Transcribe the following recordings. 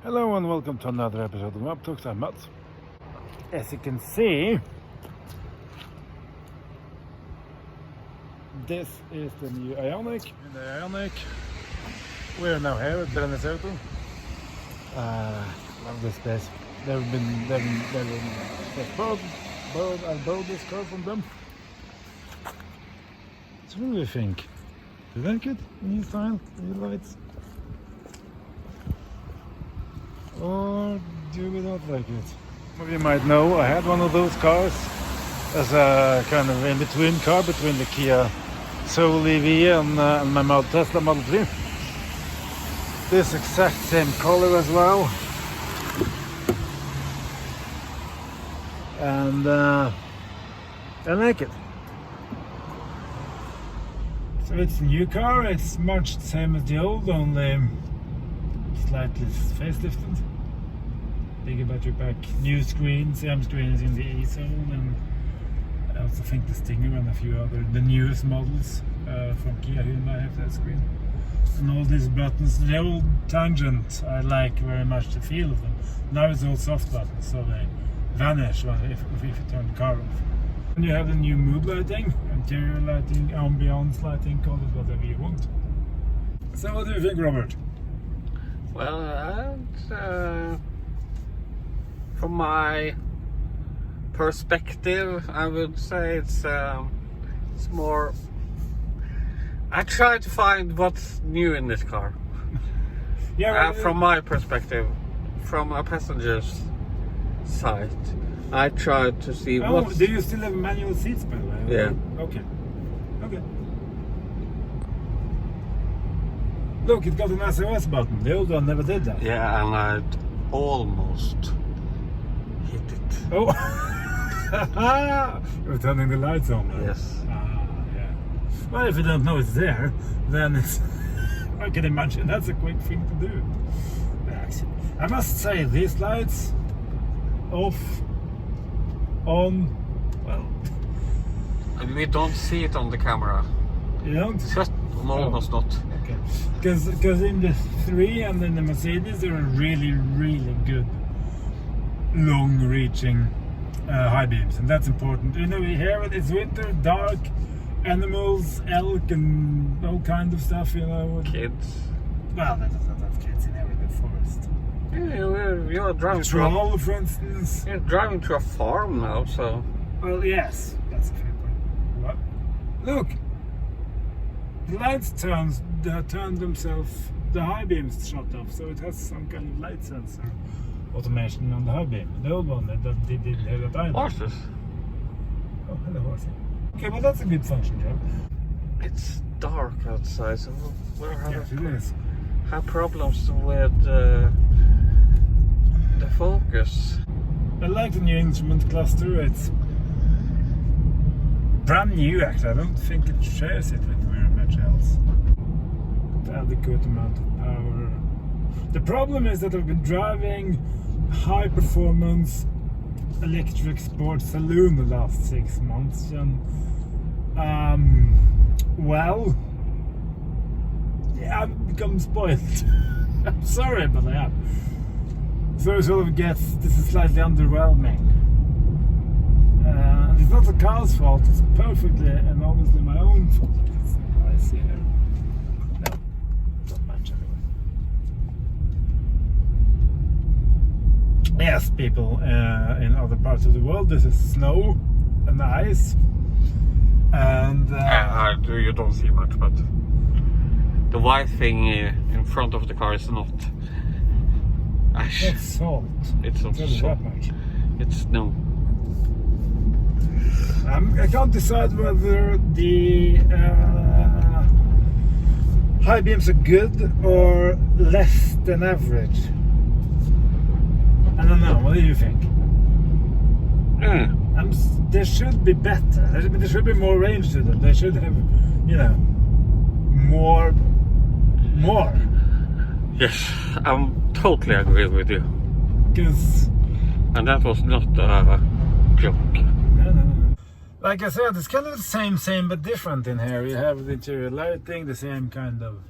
Hello and welcome to another episode of Map Talks. I'm Mats. As you can see, this is the new Ioniq. Hyundai Ioniq. We're now here at Brennesauto. Love this place. They've I borrowed this car from them. So what do you think? Do you like it? New style, new lights? Or do we not like it? Some of you might know I had one of those cars as a kind of in-between car between the Kia Soul EV and my Tesla Model 3. This exact same color as well. And I like it. So it's a new car, it's much the same as the old, only slightly facelifted. Bigger battery pack, new screen, same screens in the E-Zone, and I also think the Stinger and a few other, the newest models from Kia Hyundai have that screen. And all these buttons, the old Tangent, I like very much the feel of them. Now it's all soft buttons, so they vanish if you turn the car off. And you have the new mood lighting, interior lighting, ambience lighting, call it whatever you want. So what do you think, Robert? Well, from my perspective, I would say it's more. I try to find what's new in this car. Yeah, from my perspective, from a passenger's side, I try to see what. Do you still have manual seats, by the way? Yeah. Okay. Look, it got an SOS button. The old one never did that. Yeah, and I almost hit it. Oh! You're turning the lights on. Right? Yes. Yeah. Well, if you don't know it's there, then it's. I can imagine that's a quick thing to do. Actually, I must say, these lights off, on. Well, we don't see it on the camera. You don't? Just almost not. Okay. Because in the 3 and in the Mercedes, there are really, really good long-reaching high beams, and that's important. You know, here it's winter, dark, animals, elk, and all kind of stuff. You know, Kids. Well, that's kids in every forest. Yeah, you're driving Troll, for instance. You're driving to a farm now, so. Well, yes, that's a fair point. What? Look, the lights turn themselves. The high beams shut off, so it has some kind of light sensor automation on the high beam. The old one that didn't have that either. Horses. Oh, hello, horsey. Okay, well that's a good function, Joe. It's dark outside, so we're Yes, it is. have problems with the focus. I like the new instrument cluster. It's brand new, actually. I don't think it shares it with very much else. Adequate amount of power. The problem is that I've been driving high performance electric sports saloon the last 6 months, and well, yeah, I've become spoiled. I'm sorry, but I am. So it sort of this is slightly underwhelming. And it's not the car's fault, it's perfectly and honestly my own fault. It's nice here. No, not much anyway. Yes, people in other parts of the world, this is snow and ice. And you don't see much, but the white thing in front of the car is not ash. it's salt. It's not Really salt. that much. It's snow. I can't decide whether the high beams are good or less than average. I don't know. What do you think? There should be better. There should be more range to them. They should have, you know, more. Yes, I'm totally agree with you. Because. And that was not a joke. No. Like I said, it's kind of the same but different in here. You have the interior lighting, the same kind of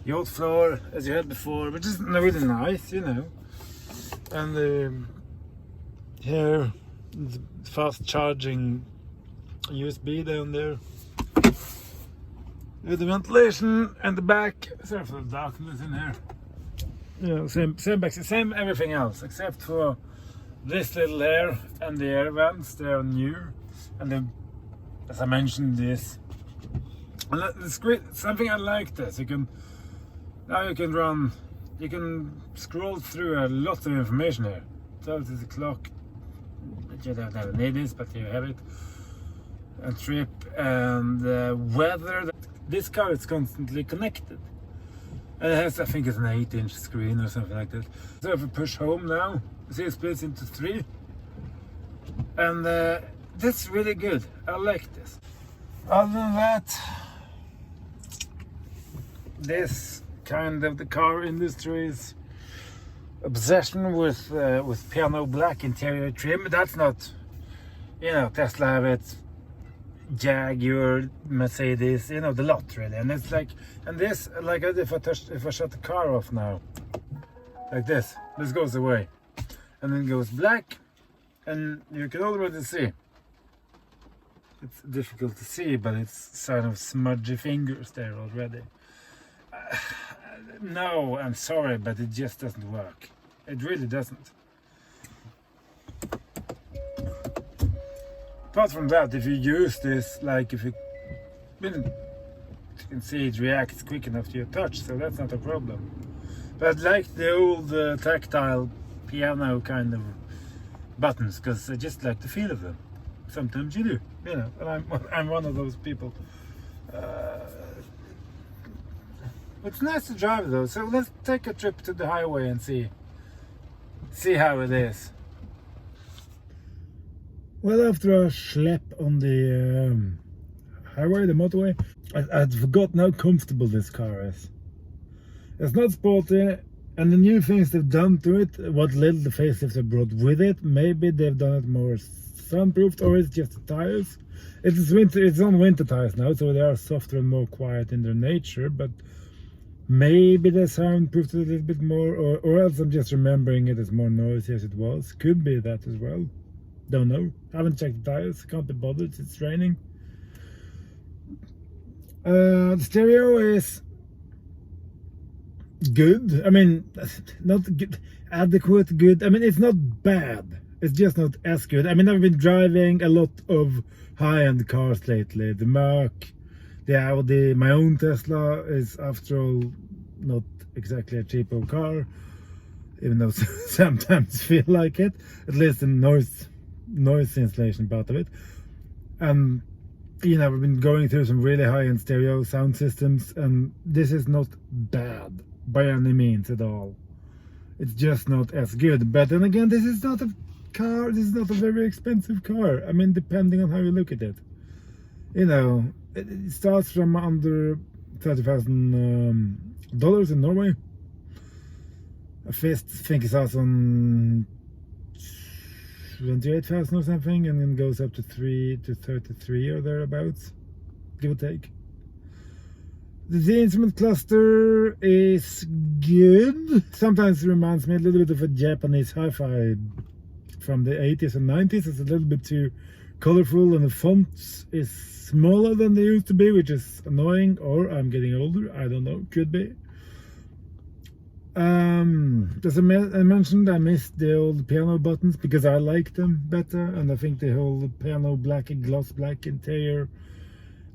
yacht floor as you had before, which is really nice, you know. And here, the fast charging USB down there. With the ventilation and the back. Sorry for the darkness in here. Yeah, same back, same everything else except for this little air and the air vents. They are new, and then, as I mentioned, this. And it's great. Something I like this. You can scroll through a lot of information here. Tell it the clock. You don't have need this, but you have it. And trip and weather. This car is constantly connected. And it has, I think it's an 8-inch screen or something like that. So if we push home now, you see it splits into 3. And that's really good. I like this. Other than that, this kind of the car industry's obsession with piano black interior trim. That's not, you know, Tesla have it, Jaguar, Mercedes, you know, the lot really. And it's like, and this, like if I shut the car off now, like this goes away, and then goes black, and you can already see. It's difficult to see, but it's sort of smudgy fingers there already. No, I'm sorry, but it just doesn't work. It really doesn't. Apart from that, if you use this, like if you can see it reacts quick enough to your touch, so that's not a problem. But like the old tactile piano kind of buttons, because I just like the feel of them. Sometimes you do, you know, and I'm one of those people. It's nice to drive though, so let's take a trip to the highway and see how it is. Well, after a schlep on the highway, the motorway, I'd forgotten how comfortable this car is. It's not sporty, and the new things they've done to it, what little the facelift have brought with it, maybe they've done it more soundproofed, or it's just the tires. It's on winter tires now, so they are softer and more quiet in their nature, but maybe they soundproofed it a little bit more, or else I'm just remembering it as more noisy as it was. Could be that as well. Don't know. Haven't checked the tires. Can't be bothered. It's raining. The stereo is good. I mean, not good, adequate good. I mean, it's not bad. It's just not as good. I mean, I've been driving a lot of high-end cars lately. The Merc, the Audi, my own Tesla is, after all, not exactly a cheapo car, even though sometimes feel like it. At least the noise insulation part of it. And you know, we've been going through some really high-end stereo sound systems, and this is not bad by any means at all. It's just not as good. But then again, this is not a car, this is not a very expensive car. I mean, depending on how you look at it, you know, it starts from under $30,000 in Norway. I think it starts on 28,000 or something, and then goes up to 33 or thereabouts, give or take. The instrument cluster is good. Sometimes it reminds me a little bit of a Japanese hi-fi from the 80s and 90s. It's a little bit too colorful, and the fonts is smaller than they used to be, which is annoying, or I'm getting older, I don't know, could be. As I mentioned, I missed the old piano buttons because I like them better, and I think the whole piano black and gloss black interior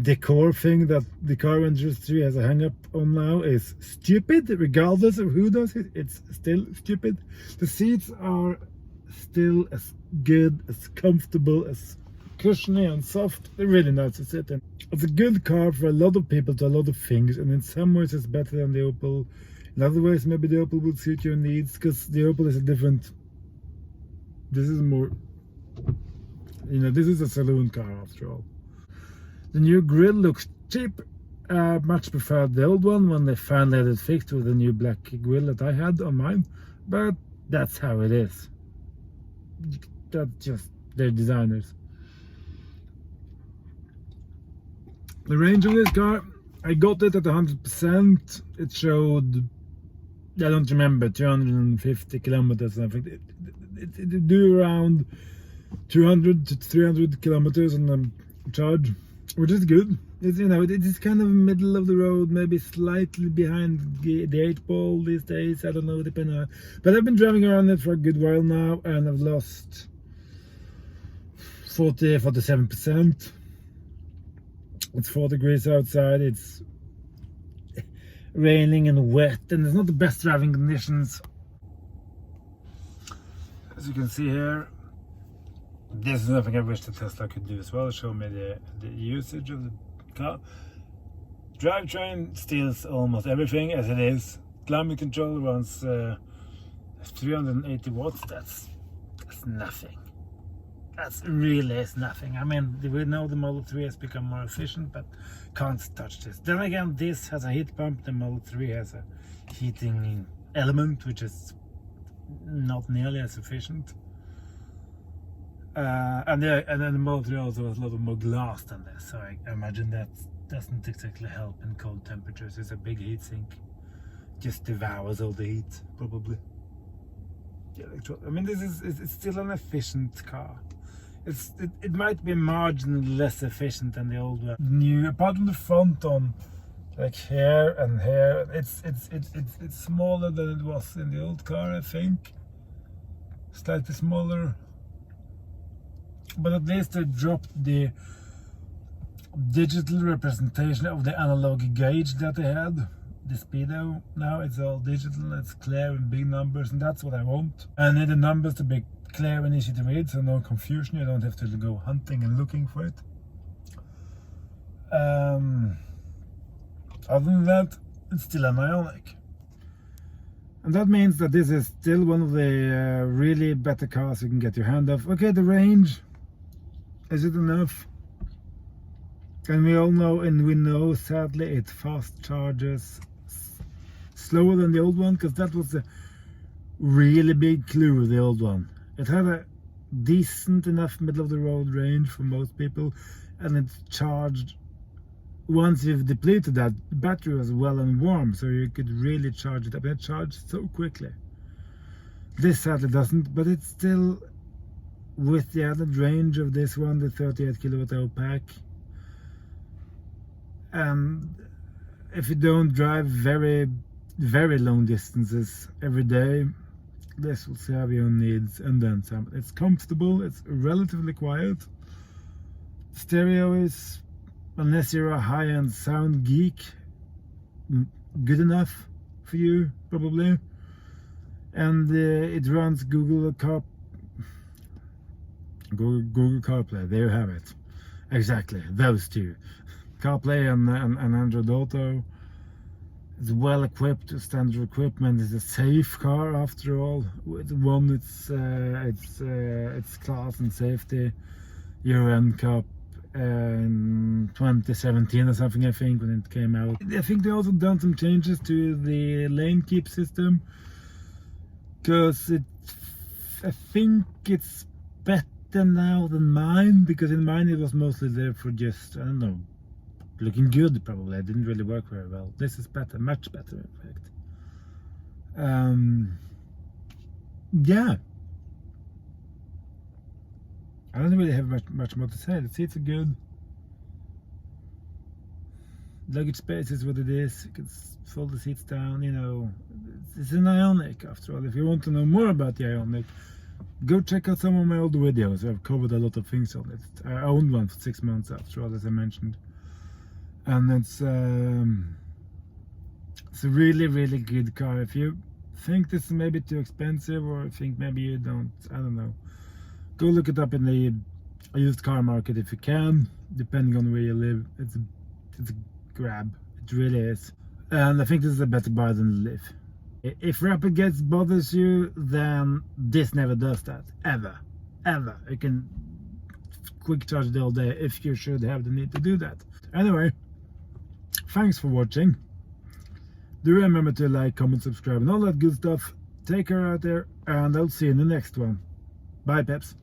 decor thing that the car industry has a hang up on now is stupid. Regardless of who does it, it's still stupid. The seats are still as good, as comfortable, as cushiony and soft. They're really nice to sit in. It's a good car for a lot of people to a lot of things, and in some ways it's better than the Opel. In other ways, maybe the Opel would suit your needs, because the Opel is a different. This is more, you know, this is a saloon car after all. The new grille looks cheap. Much preferred the old one when they finally had it fixed with the new black grille that I had on mine. But that's how it is. That's just their designers. The range of this car, I got it at 100%. It showed, I don't remember, 250 kilometers. I think it do around 200 to 300 kilometers on the charge, which is good. It's, you know, it is kind of middle of the road, maybe slightly behind the 8-ball these days. I don't know, depending on. But I've been driving around it for a good while now, and I've lost 47%. It's 4 degrees outside. It's raining and wet, and it's not the best driving conditions. As you can see here, this is something I wish the Tesla could do as well. Show me the usage of the car. Drivetrain steals almost everything as it is. Climate control runs 380 watts. That's nothing. That's really is nothing. I mean, we know the Model 3 has become more efficient, but can't touch this. Then again, this has a heat pump. The Model 3 has a heating element, which is not nearly as efficient. And then the Model 3 also has a lot more glass than this, so I imagine that doesn't exactly help in cold temperatures. It's a big heat sink, just devours all the heat, probably. I mean, it's still an efficient car. It might be marginally less efficient than the old one. New, apart from the front on, like here and here, it's smaller than it was in the old car, I think. Slightly smaller. But at least they dropped the digital representation of the analog gauge that they had, the speedo. Now it's all digital, it's clear in big numbers, and that's what I want. I need the numbers to be clear and easy to read, so no confusion. You don't have to go hunting and looking for it. Other than that, it's still an Ioniq. And that means that this is still one of the really better cars you can get your hand off. Okay, the range. Is it enough? And we all know, and we know sadly, it fast charges slower than the old one, because that was a really big clue of the old one. It had a decent enough middle of the road range for most people, and it charged, once you've depleted that, the battery was well and warm, so you could really charge it up. It charged so quickly. This sadly doesn't, but it's still, with the added range of this one, the 38 kilowatt hour pack, and if you don't drive very long distances every day, this will serve your needs and then some. It's comfortable, it's relatively quiet. Stereo is, unless you're a high-end sound geek, good enough for you, probably. And it runs Google CarPlay. There you have it. Exactly, those two. CarPlay and Android Auto. It's well equipped, standard equipment. It's a safe car after all. It's class and safety. Euro NCAP in 2017 or something, I think, when it came out. I think they also done some changes to the lane keep system, because I think it's better now than mine, because in mine it was mostly there for just, I don't know, looking good probably. It didn't really work very well. This is better, much better in fact. Yeah. I don't really have much more to say. The seats are good. Luggage space is what it is. You can fold the seats down, you know. It's an Ioniq after all. If you want to know more about the Ioniq, go check out some of my old videos. I've covered a lot of things on it. I owned one for 6 months after all, as I mentioned. And it's a really good car. If you think this is maybe too expensive, or think maybe you don't, I don't know, go look it up in the used car market if you can, depending on where you live. It's a grab. It really is. And I think this is a better buy than the Leaf. If rapid gas bothers you, then this never does that. Ever. You can quick charge it all day if you should have the need to do that. Anyway, thanks for watching. Do remember to like, comment, subscribe and all that good stuff. Take care out there, and I'll see you in the next one. Bye, peps.